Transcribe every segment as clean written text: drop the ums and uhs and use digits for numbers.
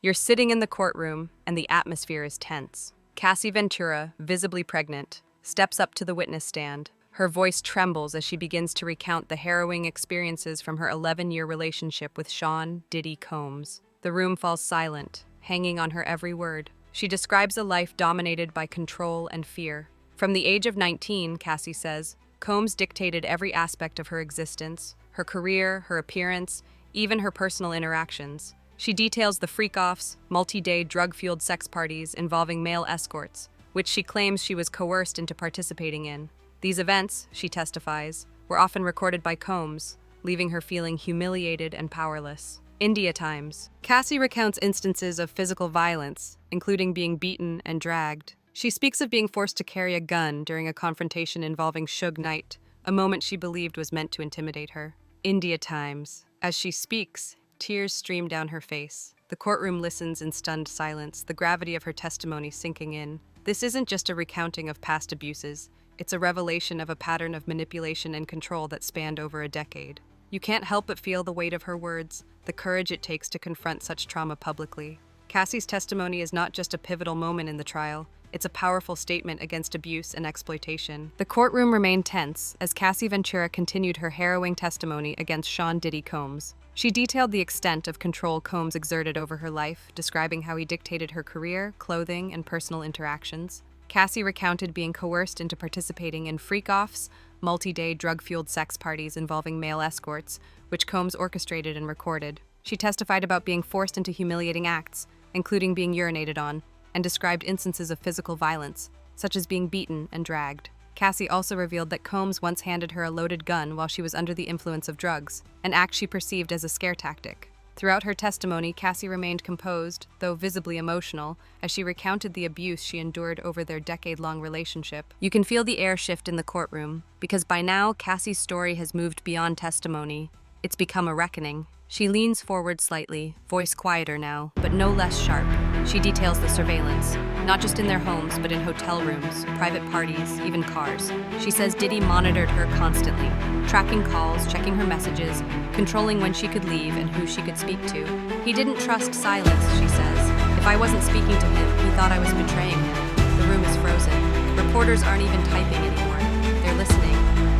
You're sitting in the courtroom, and the atmosphere is tense. Cassie Ventura, visibly pregnant, steps up to the witness stand. Her voice trembles as she begins to recount the harrowing experiences from her 11-year relationship with Sean Diddy Combs. The room falls silent, hanging on her every word. She describes a life dominated by control and fear. From the age of 19, Cassie says, Combs dictated every aspect of her existence, her career, her appearance, even her personal interactions. She details the freak-offs, multi-day drug-fueled sex parties involving male escorts, which she claims she was coerced into participating in. These events, she testifies, were often recorded by Combs, leaving her feeling humiliated and powerless. India Times. Cassie recounts instances of physical violence, including being beaten and dragged. She speaks of being forced to carry a gun during a confrontation involving Suge Knight, a moment she believed was meant to intimidate her. India Times. As she speaks, tears stream down her face. The courtroom listens in stunned silence, the gravity of her testimony sinking in. This isn't just a recounting of past abuses. It's a revelation of a pattern of manipulation and control that spanned over a decade. You can't help but feel the weight of her words, the courage it takes to confront such trauma publicly. Cassie's testimony is not just a pivotal moment in the trial, it's a powerful statement against abuse and exploitation. The courtroom remained tense as Cassie Ventura continued her harrowing testimony against Sean Diddy Combs. She detailed the extent of control Combs exerted over her life, describing how he dictated her career, clothing, and personal interactions. Cassie recounted being coerced into participating in freak-offs, multi-day drug-fueled sex parties involving male escorts, which Combs orchestrated and recorded. She testified about being forced into humiliating acts, including being urinated on, and described instances of physical violence, such as being beaten and dragged. Cassie also revealed that Combs once handed her a loaded gun while she was under the influence of drugs, an act she perceived as a scare tactic. Throughout her testimony, Cassie remained composed, though visibly emotional, as she recounted the abuse she endured over their decade-long relationship. You can feel the air shift in the courtroom, because by now, Cassie's story has moved beyond testimony. It's become a reckoning. She leans forward slightly, voice quieter now, but no less sharp. She details the surveillance, not just in their homes, but in hotel rooms, private parties, even cars. She says Diddy monitored her constantly, tracking calls, checking her messages, controlling when she could leave and who she could speak to. He didn't trust silence, she says. If I wasn't speaking to him, he thought I was betraying him. The room is frozen. Reporters aren't even typing anymore. They're listening.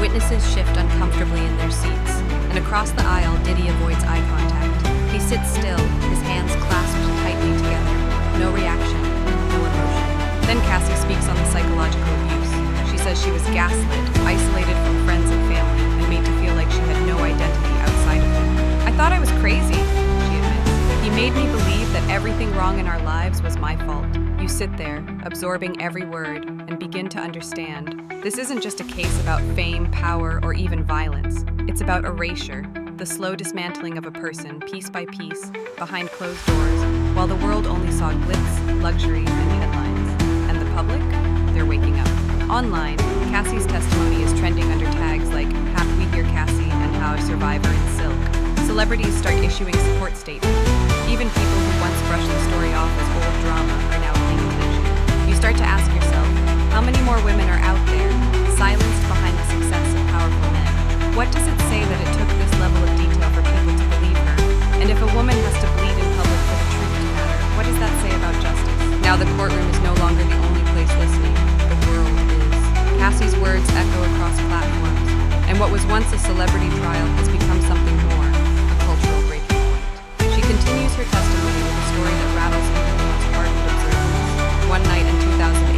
Witnesses shift uncomfortably in their seats, and across the aisle, Diddy avoids eye contact. He sits still, his hands clasped tightly together. No reaction, no emotion. Then Cassie speaks on the psychological abuse. She says she was gaslit, isolated from friends and family, and made to feel like she had no identity outside of him. I thought I was crazy, she admits. He made me believe that everything wrong in our lives was my fault. You sit there, absorbing every word, and begin to understand. This isn't just a case about fame, power, or even violence. It's about erasure, the slow dismantling of a person, piece by piece, behind closed doors, while the world only saw glitz, luxury, and headlines. And the public? They're waking up. Online, Cassie's testimony is trending under tags like Happy We Hear Cassie and How a Survivor in Silk. Celebrities start issuing support statements. Even people who once brushed the story off as old drama are now paying attention. You start to ask yourself, how many more women are out there, silenced behind the success of powerful men? What does it say that it took this level of detail for people to believe her? And if a woman has to bleed in public for the truth to matter, what does that say about justice? Now the courtroom is no longer the only place listening. The world is. Cassie's words echo across platforms, and what was once a celebrity trial has become something more, a cultural breaking point. She continues her testimony with a story that rattles even the most hardened observers. One night in 2018,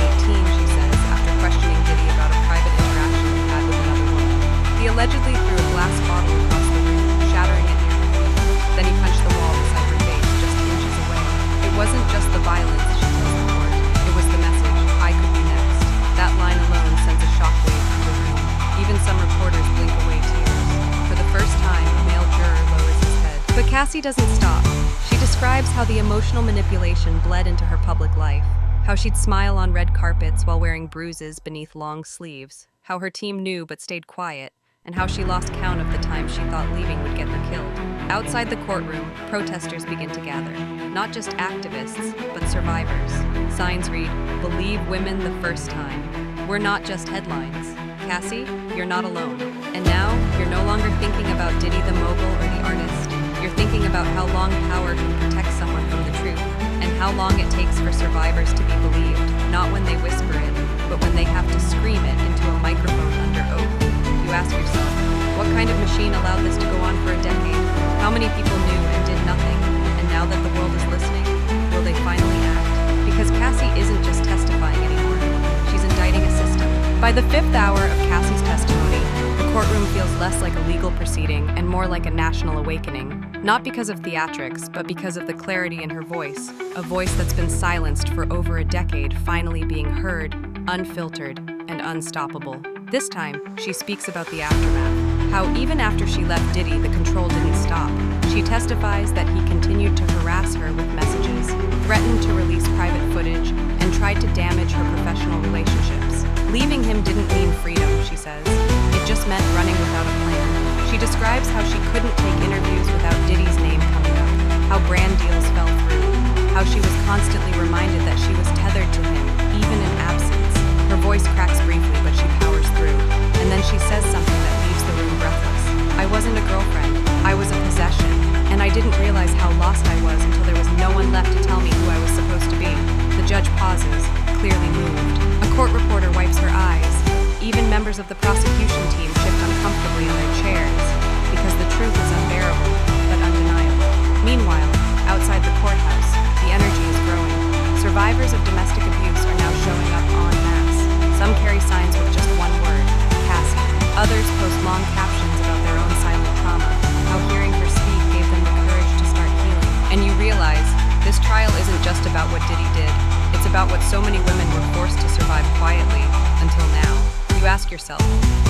she says, after questioning Diddy about a private interaction he had with another woman, he allegedly threw a glass bottle across the room, shattering it near her feet. Then he punched the wall beside her face, just inches away. It wasn't just the violence, she tells the court. It was the message, I could be next. That line alone sends a shockwave through the room. Even some reporters blink away tears. For the first time, a male juror lowers his head. But Cassie doesn't stop. She describes how the emotional manipulation bled into her public life, how she'd smile on red carpets while wearing bruises beneath long sleeves, how her team knew but stayed quiet, and how she lost count of the time she thought leaving would get her killed. Outside the courtroom, protesters begin to gather. Not just activists, but survivors. Signs read, "Believe women the first time." We're not just headlines. Cassie, you're not alone. And now, you're no longer thinking about Diddy the mogul or the artist. You're thinking about how long power can protect someone from the truth. how long it takes for survivors to be believed, not when they whisper it, but when they have to scream it into a microphone under oath. You ask yourself, what kind of machine allowed this to go on for a decade? How many people knew and did nothing? And now that the world is listening, will they finally act? Because Cassie isn't just testifying anymore. She's indicting a system. By the 5th hour of Cassie's testimony, the courtroom feels less like a legal proceeding and more like a national awakening. Not because of theatrics, but because of the clarity in her voice. A voice that's been silenced for over a decade finally being heard, unfiltered, and unstoppable. This time, she speaks about the aftermath. How even after she left Diddy, the control didn't stop. She testifies that he continued to harass her with messages, threatened to release private footage, and tried to damage her professional relationships. Leaving him didn't mean freedom, she says. It just meant running without a plan. She describes how she couldn't take interviews without Diddy's name coming up, how brand deals fell through, how she was constantly reminded that she was tethered to him, even in absence. Her voice cracks briefly, but she powers through, and then she says something that leaves the room breathless. I wasn't a girlfriend, I was a possession, and I didn't realize how lost I was until there was no one left to tell me who I was supposed to be. The judge pauses, clearly moved. A court reporter wipes her eyes. Even members of the prosecution team shift uncomfortably in their chairs, because the truth is unbearable, but undeniable. Meanwhile, outside the courthouse, the energy is growing. Survivors of domestic abuse are now showing up en masse. Some carry signs with just one word, Cassie. Others post long captions about their own silent trauma, how hearing her speak gave them the courage to start healing. And you realize, this trial isn't just about what Diddy did, it's about what so many women were forced to survive quietly, until now. You ask yourself,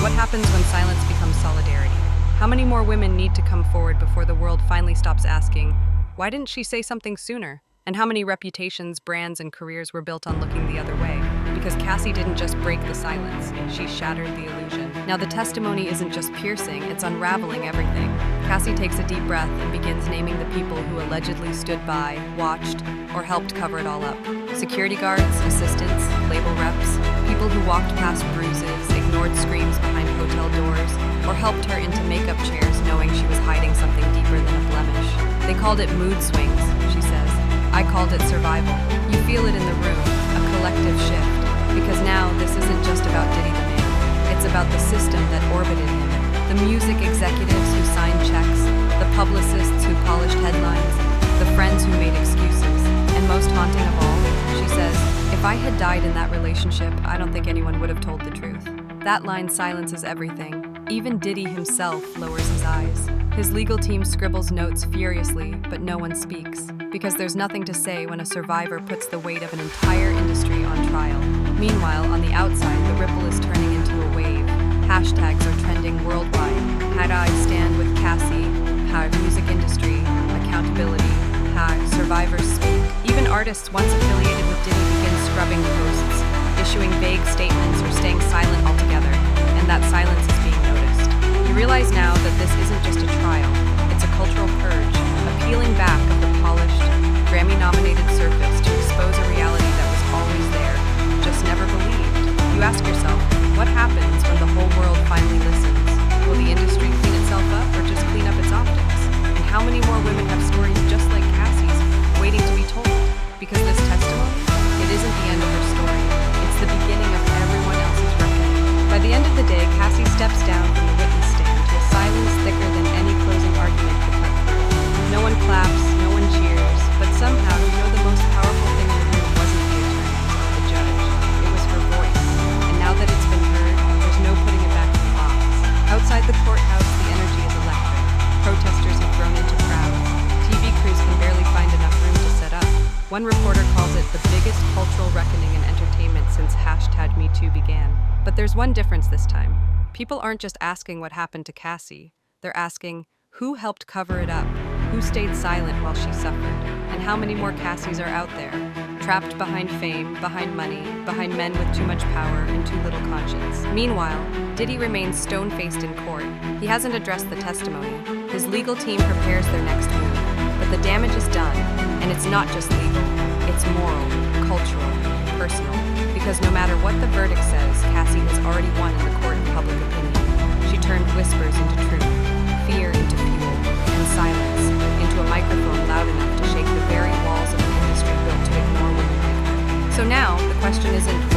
what happens when silence becomes solidarity? How many more women need to come forward before the world finally stops asking, why didn't she say something sooner? And how many reputations, brands, and careers were built on looking the other way? Because Cassie didn't just break the silence, she shattered the illusion. Now the testimony isn't just piercing, it's unraveling everything. Cassie takes a deep breath and begins naming the people who allegedly stood by, watched, or helped cover it all up. Security guards, assistants, label reps, people who walked past bruises, ignored screams behind hotel doors, or helped her into makeup chairs knowing she was hiding something deeper than a blemish. They called it mood swings, she says. I called it survival. You feel it in the room, a collective shift. Because now, this isn't just about Diddy the man. It's about the system that orbited him. The music executives who signed checks, the publicists who polished headlines, the friends who made excuses. And most haunting of all, she says, if I had died in that relationship, I don't think anyone would have told the truth. That line silences everything. Even Diddy himself lowers his eyes. His legal team scribbles notes furiously, but no one speaks. Because there's nothing to say when a survivor puts the weight of an entire industry on trial. Meanwhile, on the outside, the ripple is turning into a wave. Hashtags are trending worldwide. Had I stand with Cassie, how music industry, accountability, how survivors speak. Even artists once affiliated with Diddy begin scrubbing posts, issuing vague statements or staying silent altogether, and that silence is being noticed. You realize now that this isn't just a trial, it's a cultural purge, a peeling back of the polished, Grammy-nominated surface to expose a reality that was always there, just never believed. You ask yourself, what happens when the whole world finally listens? Will the industry clean itself up or just clean up its optics? And how many more women have stories just like Cassie's, waiting to be told? Because this testimony, it isn't the end of her story. It's the beginning of everyone else's reckoning. By the end of the day, Cassie steps down from the witness stand to a silence thicker than any closing argument could cut through. No one claps, no one cheers, but somehow you know the most powerful thing in the room wasn't the attorneys or the judge. It was her voice. And now that it's been heard, there's no putting it back in the box. Outside the courthouse, the energy is electric. Protesters have thrown into crowds. TV crews can barely find enough room to set up. One reporter calls it the biggest cultural reckoning in entertainment since #MeToo began. But there's one difference this time. People aren't just asking what happened to Cassie. They're asking, who helped cover it up? Who stayed silent while she suffered? And how many more Cassies are out there? Trapped behind fame, behind money, behind men with too much power and too little conscience. Meanwhile, Diddy remains stone-faced in court. He hasn't addressed the testimony. His legal team prepares their next move. But the damage is done, and it's not just legal. It's moral, cultural, personal. Because no matter what the verdict says, Cassie has already won in the court of public opinion. She turned whispers into truth, fear into fuel, and silence into a microphone loud enough to shake the very walls of an industry built to question isn't